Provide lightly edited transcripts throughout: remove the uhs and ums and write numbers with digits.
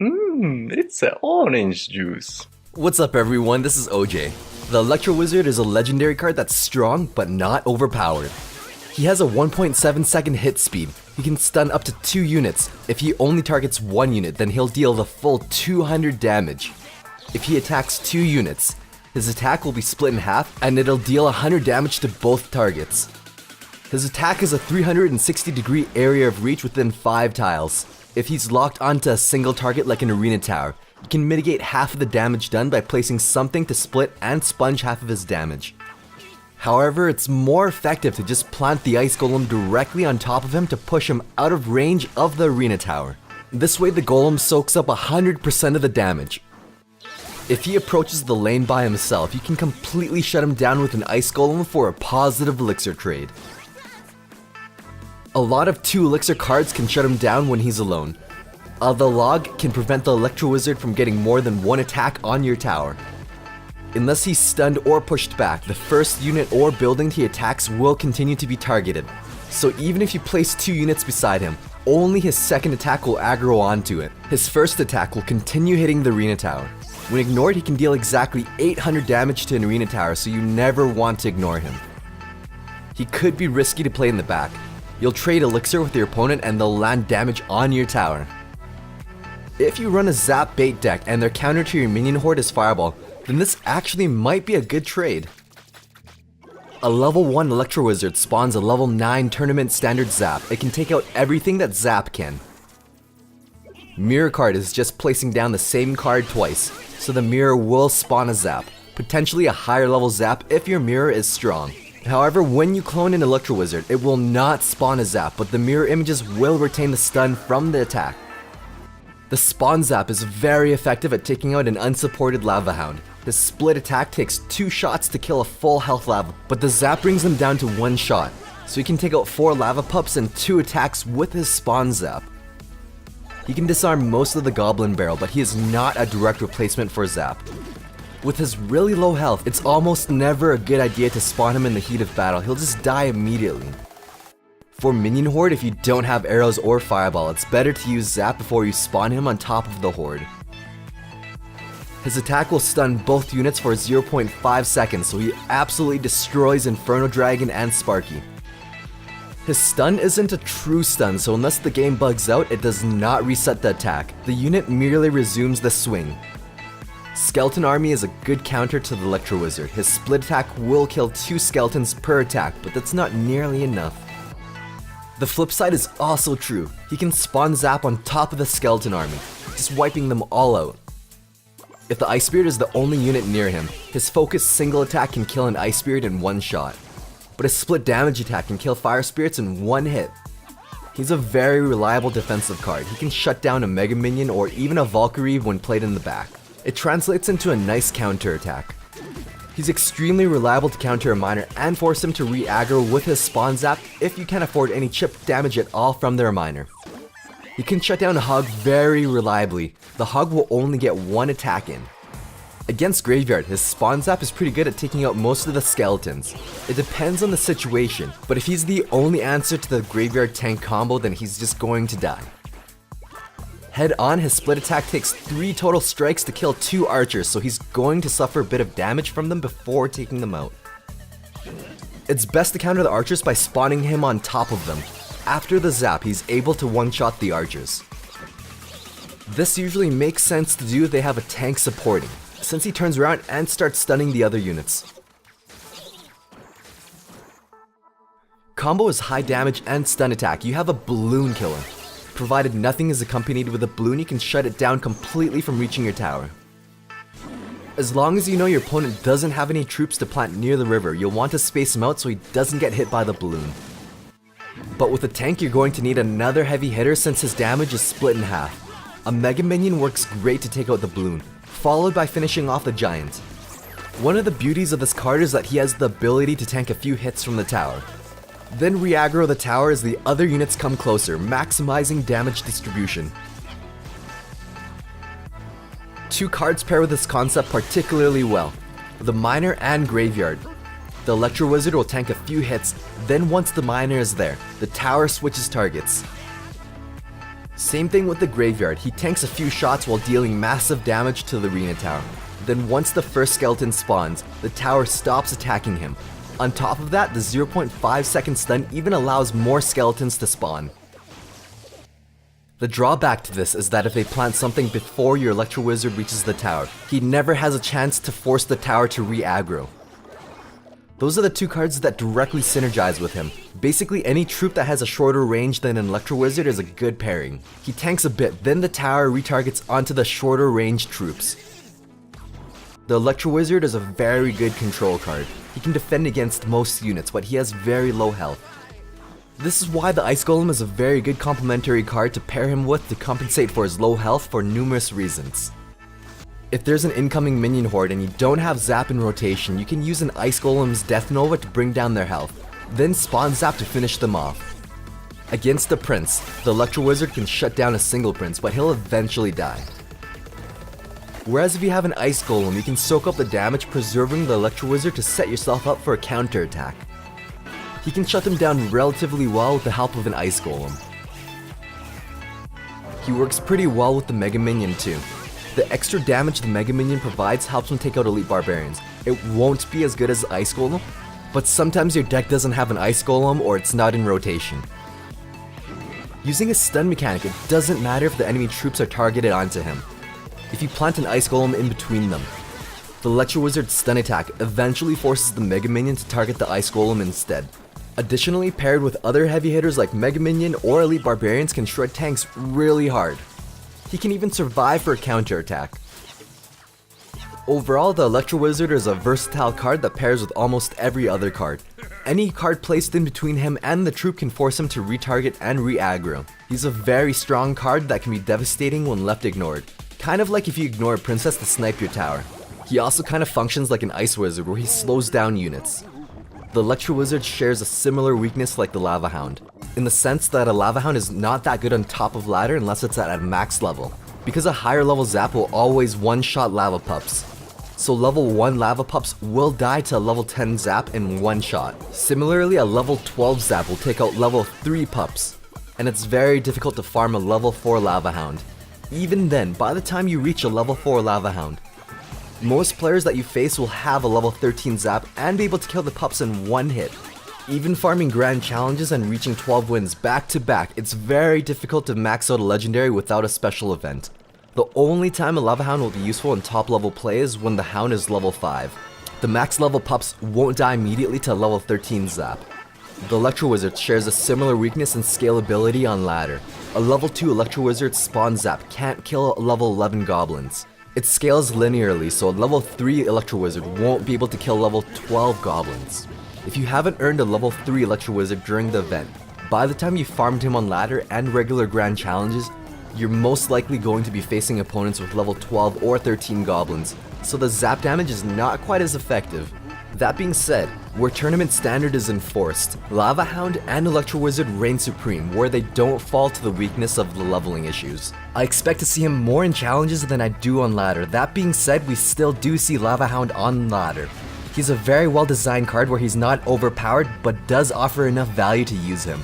It's an orange juice. What's up everyone, this is OJ. The Electro Wizard is a legendary card that's strong but not overpowered. He has a 1.7 second hit speed. He can stun up to 2 units. If he only targets 1 unit, then he'll deal the full 200 damage. If he attacks 2 units, his attack will be split in half and it'll deal 100 damage to both targets. His attack is a 360 degree area of reach within 5 tiles. If he's locked onto a single target like an arena tower, he can mitigate half of the damage done by placing something to split and sponge half of his damage. However, it's more effective to just plant the ice golem directly on top of him to push him out of range of the arena tower. This way the golem soaks up 100% of the damage. If he approaches the lane by himself, you can completely shut him down with an ice golem for a positive elixir trade. A lot of 2 elixir cards can shut him down when he's alone. The log can prevent the Electro Wizard from getting more than 1 attack on your tower. Unless he's stunned or pushed back, the first unit or building he attacks will continue to be targeted. So even if you place 2 units beside him, only his second attack will aggro onto it. His first attack will continue hitting the arena tower. When ignored, he can deal exactly 800 damage to an arena tower, so you never want to ignore him. He could be risky to play in the back. You'll trade elixir with your opponent and they'll land damage on your tower. If you run a zap bait deck and their counter to your minion horde is fireball, then this actually might be a good trade. A level 1 Electro Wizard spawns a level 9 tournament standard zap. It can take out everything that zap can. Mirror card is just placing down the same card twice, so the mirror will spawn a zap, potentially a higher level zap if your mirror is strong. However, when you clone an Electro Wizard, it will not spawn a zap, but the mirror images will retain the stun from the attack. The spawn zap is very effective at taking out an unsupported lava hound. His split attack takes 2 shots to kill a full health lava, but the zap brings him down to 1 shot, so he can take out 4 lava pups and 2 attacks with his spawn zap. He can disarm most of the goblin barrel, but he is not a direct replacement for zap. With his really low health, it's almost never a good idea to spawn him in the heat of battle. He'll just die immediately. For minion horde, if you don't have arrows or fireball, it's better to use zap before you spawn him on top of the horde. His attack will stun both units for 0.5 seconds, so he absolutely destroys Inferno Dragon and Sparky. His stun isn't a true stun, so unless the game bugs out, it does not reset the attack. The unit merely resumes the swing. Skeleton Army is a good counter to the Electro Wizard. His split attack will kill 2 skeletons per attack, but that's not nearly enough. The flip side is also true. He can spawn zap on top of the Skeleton Army, just wiping them all out. If the Ice Spirit is the only unit near him, his focused single attack can kill an Ice Spirit in 1 shot. But his split damage attack can kill Fire Spirits in 1 hit. He's a very reliable defensive card. He can shut down a Mega Minion or even a Valkyrie when played in the back. It translates into a nice counter attack. He's extremely reliable to counter a miner and force him to re-aggro with his spawn zap if you can't afford any chip damage at all from their miner. You can shut down a Hog very reliably. The Hog will only get 1 attack in. Against Graveyard, his spawn zap is pretty good at taking out most of the skeletons. It depends on the situation, but if he's the only answer to the Graveyard tank combo, then he's just going to die. Head on, his split attack takes 3 total strikes to kill 2 archers, so he's going to suffer a bit of damage from them before taking them out. It's best to counter the archers by spawning him on top of them. After the zap, he's able to one-shot the archers. This usually makes sense to do if they have a tank supporting, since he turns around and starts stunning the other units. Combo is high damage and stun attack. You have a balloon killer. Provided nothing is accompanied with a balloon, you can shut it down completely from reaching your tower. As long as you know your opponent doesn't have any troops to plant near the river, you'll want to space him out so he doesn't get hit by the balloon. But with a tank, you're going to need another heavy hitter since his damage is split in half. A Mega Minion works great to take out the balloon, followed by finishing off the giant. One of the beauties of this card is that he has the ability to tank a few hits from the tower. Then re-aggro the tower as the other units come closer, maximizing damage distribution. 2 cards pair with this concept particularly well, the Miner and Graveyard. The Electro Wizard will tank a few hits, then once the Miner is there, the tower switches targets. Same thing with the Graveyard, he tanks a few shots while dealing massive damage to the arena tower. Then once the first skeleton spawns, the tower stops attacking him. On top of that, the 0.5 second stun even allows more skeletons to spawn. The drawback to this is that if they plant something before your Electro Wizard reaches the tower, he never has a chance to force the tower to re-aggro. Those are the two cards that directly synergize with him. Basically any troop that has a shorter range than an Electro Wizard is a good pairing. He tanks a bit, then the tower retargets onto the shorter range troops. The Electro Wizard is a very good control card. He can defend against most units, but he has very low health. This is why the Ice Golem is a very good complementary card to pair him with to compensate for his low health for numerous reasons. If there's an incoming minion horde and you don't have Zap in rotation, you can use an Ice Golem's Death Nova to bring down their health, then spawn Zap to finish them off. Against the Prince, the Electro Wizard can shut down a single Prince, but he'll eventually die. Whereas if you have an Ice Golem, you can soak up the damage, preserving the Electro Wizard to set yourself up for a counter attack. He can shut them down relatively well with the help of an Ice Golem. He works pretty well with the Mega Minion too. The extra damage the Mega Minion provides helps him take out Elite Barbarians. It won't be as good as Ice Golem, but sometimes your deck doesn't have an Ice Golem or it's not in rotation. Using a stun mechanic, it doesn't matter if the enemy troops are targeted onto him. If you plant an Ice Golem in between them, the Electro Wizard's stun attack eventually forces the Mega Minion to target the Ice Golem instead. Additionally, paired with other heavy hitters like Mega Minion or Elite Barbarians can shred tanks really hard. He can even survive for a counter attack. Overall, the Electro Wizard is a versatile card that pairs with almost every other card. Any card placed in between him and the troop can force him to retarget and re-aggro. He's a very strong card that can be devastating when left ignored. Kind of like if you ignore a princess to snipe your tower. He also kind of functions like an Ice Wizard where he slows down units. The Electro Wizard shares a similar weakness like the Lava Hound, in the sense that a Lava Hound is not that good on top of ladder unless it's at a max level, because a higher level Zap will always one-shot Lava Pups. So level 1 Lava Pups will die to a level 10 Zap in one shot. Similarly, a level 12 Zap will take out level 3 Pups, and it's very difficult to farm a level 4 Lava Hound. Even then, by the time you reach a level 4 Lava Hound, most players that you face will have a level 13 Zap and be able to kill the pups in one hit. Even farming grand challenges and reaching 12 wins back to back, it's very difficult to max out a legendary without a special event. The only time a Lava Hound will be useful in top level play is when the Hound is level 5. The max level pups won't die immediately to a level 13 Zap. The Electro Wizard shares a similar weakness and scalability on ladder. A level 2 Electro Wizard spawn Zap can't kill level 11 goblins. It scales linearly, so a level 3 Electro Wizard won't be able to kill level 12 goblins. If you haven't earned a level 3 Electro Wizard during the event, by the time you farmed him on ladder and regular grand challenges, you're most likely going to be facing opponents with level 12 or 13 goblins, so the zap damage is not quite as effective. That being said, where tournament standard is enforced, Lava Hound and Electro Wizard reign supreme, where they don't fall to the weakness of the leveling issues. I expect to see him more in challenges than I do on ladder. That being said, we still do see Lava Hound on ladder. He's a very well designed card where he's not overpowered, but does offer enough value to use him.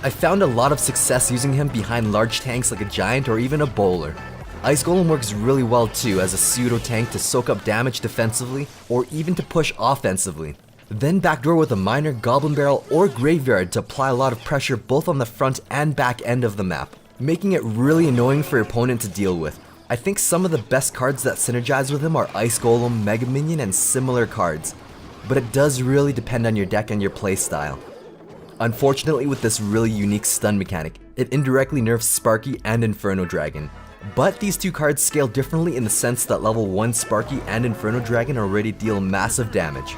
I found a lot of success using him behind large tanks like a giant or even a bowler. Ice Golem works really well too as a pseudo tank to soak up damage defensively or even to push offensively. Then backdoor with a minor Goblin Barrel or Graveyard to apply a lot of pressure both on the front and back end of the map, making it really annoying for your opponent to deal with. I think some of the best cards that synergize with him are Ice Golem, Mega Minion, and similar cards, but it does really depend on your deck and your playstyle. Unfortunately, with this really unique stun mechanic, it indirectly nerfs Sparky and Inferno Dragon. But these two cards scale differently in the sense that level 1 Sparky and Inferno Dragon already deal massive damage,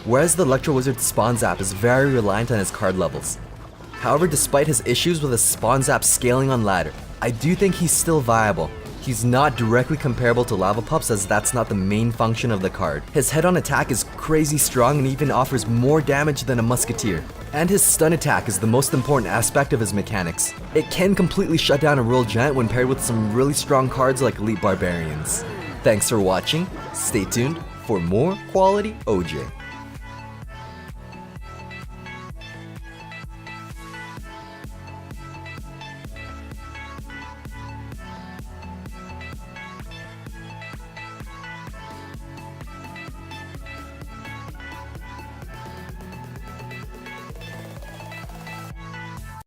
whereas the Electro Wizard Spawn Zap is very reliant on his card levels. However, despite his issues with his Spawn Zap scaling on ladder, I do think he's still viable. He's not directly comparable to Lava Pups as that's not the main function of the card. His head-on attack is crazy strong and even offers more damage than a Musketeer. And his stun attack is the most important aspect of his mechanics. It can completely shut down a Royal Giant when paired with some really strong cards like Elite Barbarians. Thanks for watching, stay tuned for more quality OJ.